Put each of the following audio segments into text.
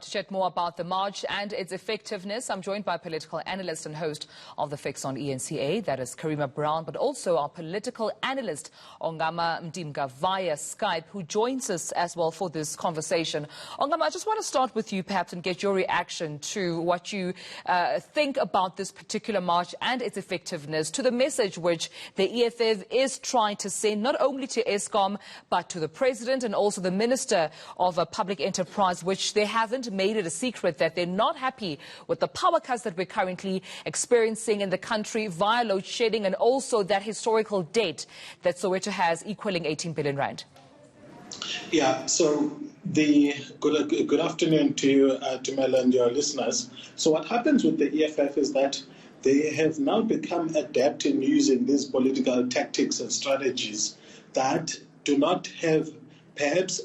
To chat more about the march and its effectiveness, I'm joined by political analyst and host of The Fix on ENCA, that is Karima Brown, but also our political analyst, Ongama Mdimga, via Skype, who joins us as well for this conversation. Ongama, I just want to start with you perhaps and get your reaction to what you think about this particular march and its effectiveness, to the message which the EFF is trying to send not only to Eskom, but to the President and also the Minister of Public Enterprise, which they haven't made it a secret that they're not happy with the power cuts that we're currently experiencing in the country via load shedding and also that historical debt that Soweto has equaling 18 billion rand. Yeah, so good afternoon to you, to Mel and your listeners. So what happens with the EFF is that they have now become adept in using these political tactics and strategies that do not have perhaps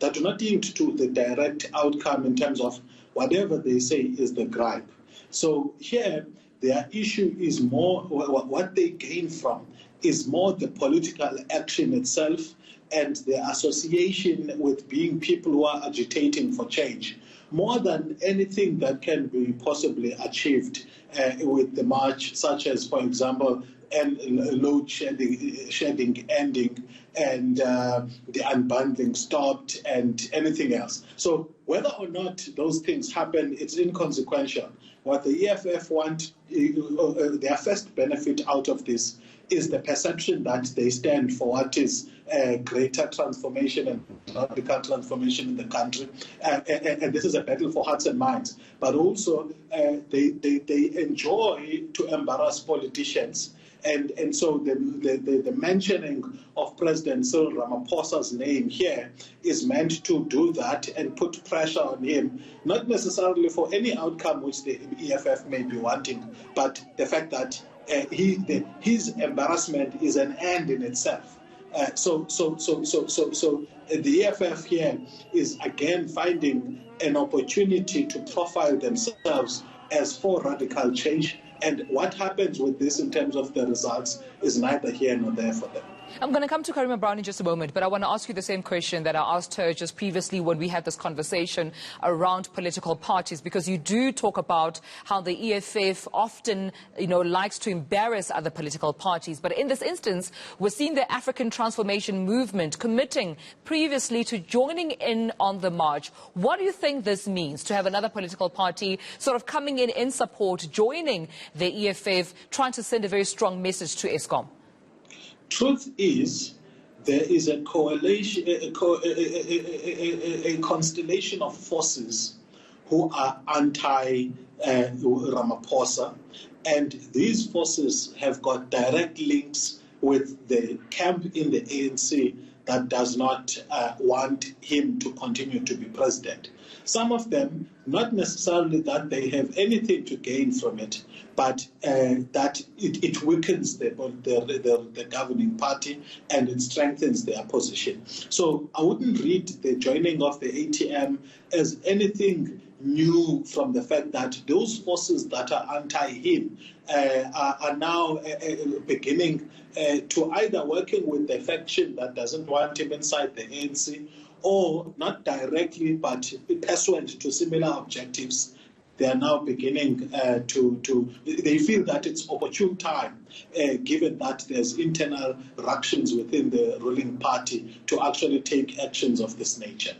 that do not lead to the direct outcome in terms of whatever they say is the gripe. So here, their issue is more, what they gain from is more the political action itself and the association with being people who are agitating for change, more than anything that can be possibly achieved with the march, such as, for example, load shedding ending and the unbundling stopped and anything else. So whether or not those things happen, it's inconsequential. What the EFF want, their first benefit out of this is the perception that they stand for what is greater transformation and radical transformation in the country. And this is a battle for hearts and minds. But also they enjoy to embarrass politicians. And so the mentioning of President Cyril Ramaphosa's name here is meant to do that and put pressure on him, not necessarily for any outcome which the EFF may be wanting, but the fact that his embarrassment is an end in itself. So the EFF here is again finding an opportunity to profile themselves as for radical change. And what happens with this in terms of the results is neither here nor there for them. I'm going to come to Karima Brown in just a moment, but I want to ask you the same question that I asked her just previously when we had this conversation around political parties, because you do talk about how the EFF often, likes to embarrass other political parties. But in this instance, we're seeing the African Transformation Movement committing previously to joining in on the march. What do you think this means to have another political party sort of coming in support, joining the EFF, trying to send a very strong message to Eskom? Truth is, there is a coalition, a constellation of forces who are anti-Ramaphosa, and these forces have got direct links with the camp in the ANC that does not want him to continue to be president. Some of them, not necessarily that they have anything to gain from it, but that it weakens the governing party and it strengthens their position. So I wouldn't read the joining of the ATM as anything new from the fact that those forces that are anti-him are now beginning to either working with the faction that doesn't want him inside the ANC, or not directly but pursuant to similar objectives. They are now beginning they feel that it's opportune time, given that there's internal ructions within the ruling party, to actually take actions of this nature.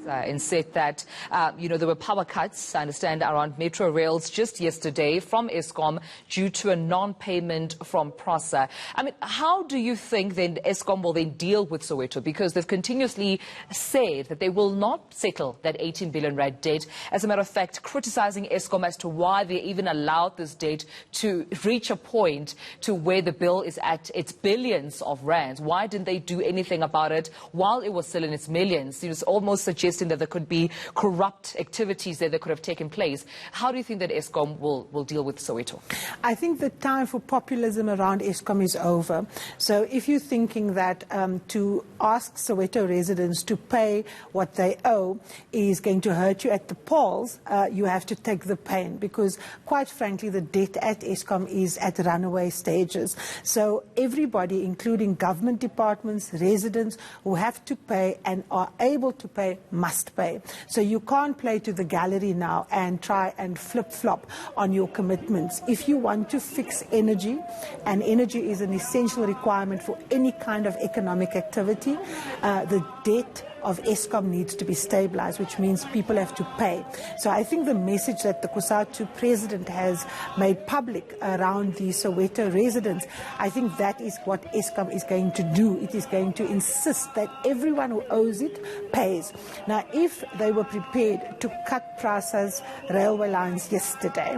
And said that, there were power cuts, I understand, around metro rails just yesterday from Eskom due to a non-payment from PROSA. I mean, how do you think then Eskom will then deal with Soweto? Because they've continuously said that they will not settle that 18 billion rand debt. As a matter of fact, criticizing Eskom as to why they even allowed this debt to reach a point to where the bill is at its billions of rands. Why didn't they do anything about it while it was still in its millions? It was almost suggesting suggesting that there could be corrupt activities that could have taken place. How do you think that Eskom will deal with Soweto? I think the time for populism around Eskom is over. So if you're thinking that to ask Soweto residents to pay what they owe is going to hurt you at the polls, you have to take the pain, because quite frankly the debt at Eskom is at runaway stages. So everybody, including government departments, residents who have to pay and are able to pay, must pay. So you can't play to the gallery now and try and flip-flop on your commitments. If you want to fix energy, and energy is an essential requirement for any kind of economic activity, the debt of Eskom needs to be stabilized, which means people have to pay. So I think the message that the COSATU president has made public around the Soweto residents, I think that is what Eskom is going to do. It is going to insist that everyone who owes it pays. Now, if they were prepared to cut Prasa's railway lines yesterday,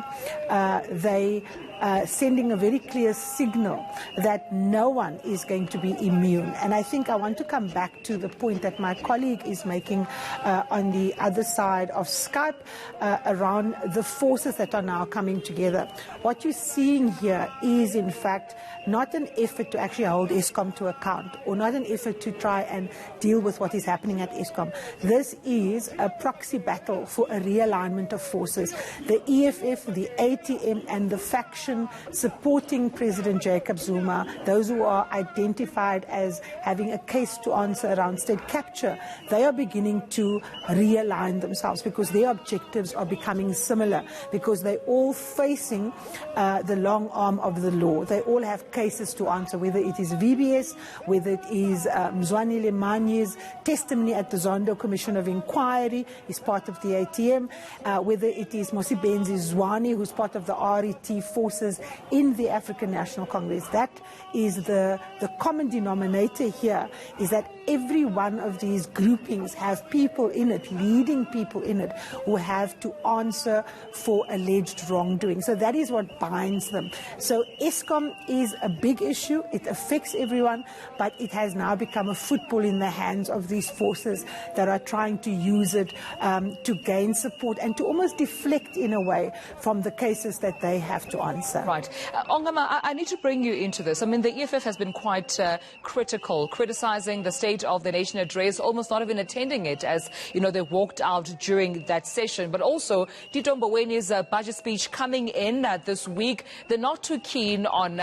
they sending a very clear signal that no one is going to be immune. And I think I want to come back to the point that my colleague is making on the other side of Skype around the forces that are now coming together. What you're seeing here is, in fact, not an effort to actually hold Eskom to account, or not an effort to try and deal with what is happening at Eskom. This is a proxy battle for a realignment of forces. The EFF, the ATM, and the faction supporting President Jacob Zuma, those who are identified as having a case to answer around state capture, they are beginning to realign themselves, because their objectives are becoming similar, because they're all facing the long arm of the law. They all have cases to answer, whether it is VBS, whether it is Mzwani Lemanyi's testimony at the Zondo Commission of Inquiry, is part of the ATM, whether it is Mosibenzi Zwane, who's part of the RET forces in the African National Congress. That is the common denominator here, is that every one of these groupings have people in it, leading people in it, who have to answer for alleged wrongdoing. So that is what binds them. So Eskom is a big issue. It affects everyone, but it has now become a football in the hands of these forces that are trying to use it to gain support and to almost deflect in a way from the cases that they have to answer. Right. Ongama, I need to bring you into this. I mean, the EFF has been quite critical, criticizing the State of the Nation address, almost not even attending it, as, you know, they walked out during that session. But also, Tito Mbowene's budget speech coming in this week, they're not too keen on,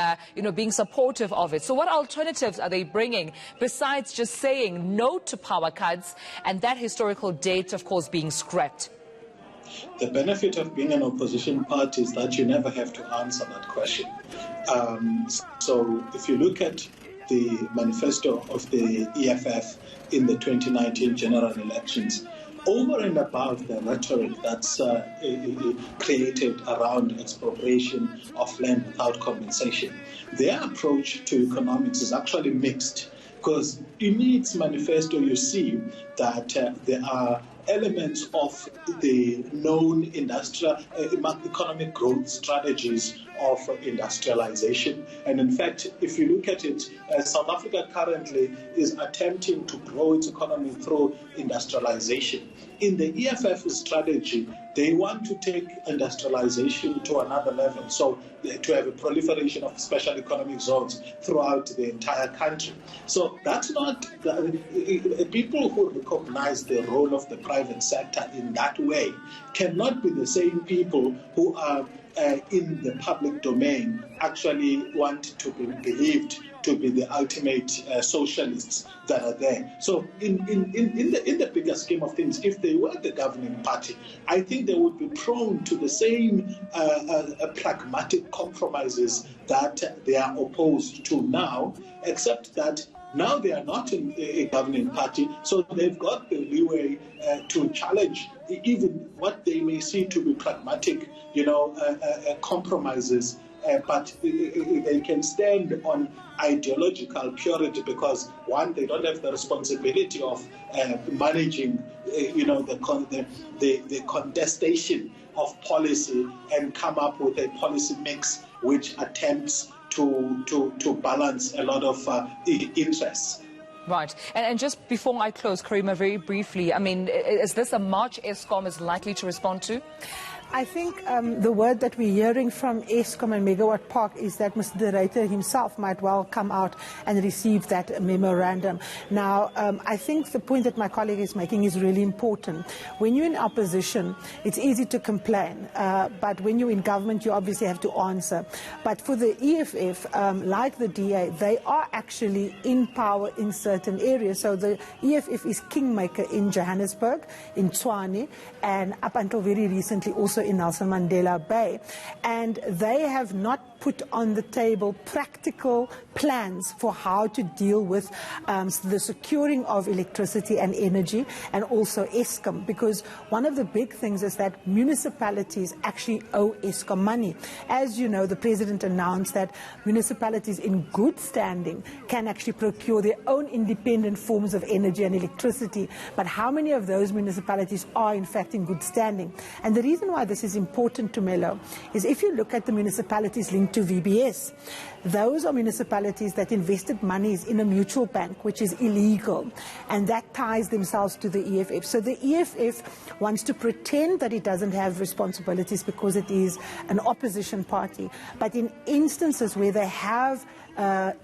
being supportive of it. So what alternatives are they bringing, besides just saying no to power cuts and that historical date, of course, being scrapped? The benefit of being an opposition party is that you never have to answer that question. So if you look at the manifesto of the EFF in the 2019 general elections, over and above the rhetoric that's created around expropriation of land without compensation, their approach to economics is actually mixed. Because in its manifesto, you see that there are elements of the known industrial economic growth strategies of industrialization. And in fact, if you look at it, South Africa currently is attempting to grow its economy through industrialization. In the EFF strategy, they want to take industrialization to another level, so to have a proliferation of special economic zones throughout the entire country. So that's not people who recognize the role of the private sector in that way cannot be the same people who are in the public domain actually want to be believed to be the ultimate socialists that are there. So in the bigger scheme of things, if they were the governing party, I think they would be prone to the same pragmatic compromises that they are opposed to now, except that now they are not in a governing party, so they've got the leeway to challenge even what they may see to be pragmatic, compromises. But they can stand on ideological purity because, one, they don't have the responsibility of managing, the contestation of policy and come up with a policy mix which attempts to balance a lot of interests. Right. And just before I close, Karima, very briefly, I mean, is this a march Eskom is likely to respond to? I think the word that we're hearing from Eskom and Megawatt Park is that Mr. Berets himself might well come out and receive that memorandum. Now, I think the point that my colleague is making is really important. When you're in opposition, it's easy to complain, but when you're in government, you obviously have to answer. But for the EFF, like the DA, they are actually in power in certain areas. So the EFF is kingmaker in Johannesburg, in Tshwane, and up until very recently also in Nelson Mandela Bay, and they have not put on the table practical plans for how to deal with the securing of electricity and energy, and also Eskom, because one of the big things is that municipalities actually owe Eskom money. As you know, the President announced that municipalities in good standing can actually procure their own independent forms of energy and electricity, but how many of those municipalities are in fact in good standing? And the reason why this is important to Mello is if you look at the municipalities linked to VBS, those are municipalities that invested monies in a mutual bank, which is illegal, and that ties themselves to the EFF. So the EFF wants to pretend that it doesn't have responsibilities because it is an opposition party, but in instances where they have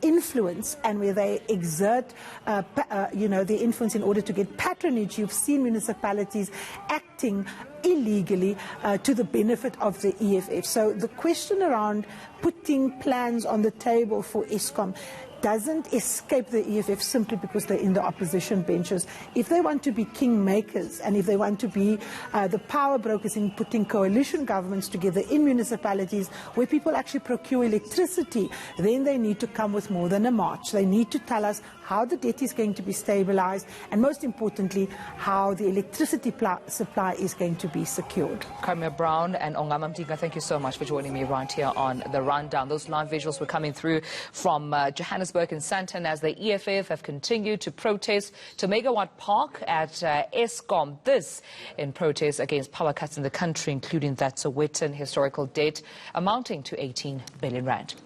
influence and where they exert their influence in order to get patronage, you've seen municipalities acting illegally to the benefit of the EFF. So the question around putting plans on the table for Eskom doesn't escape the EFF simply because they're in the opposition benches. If they want to be kingmakers and if they want to be the power brokers in putting coalition governments together in municipalities where people actually procure electricity, then they need to come with more than a march. They need to tell us how the debt is going to be stabilized, and most importantly, how the electricity supply is going to be secured. Karima Brown and Ongama Mdinga, thank you so much for joining me right here on The Rundown. Those live visuals were coming through from Johannesburg and Sandton as the EFF have continued to protest to Megawatt Park at Eskom. This in protest against power cuts in the country, including that Sowetan historical debt amounting to 18 billion rand.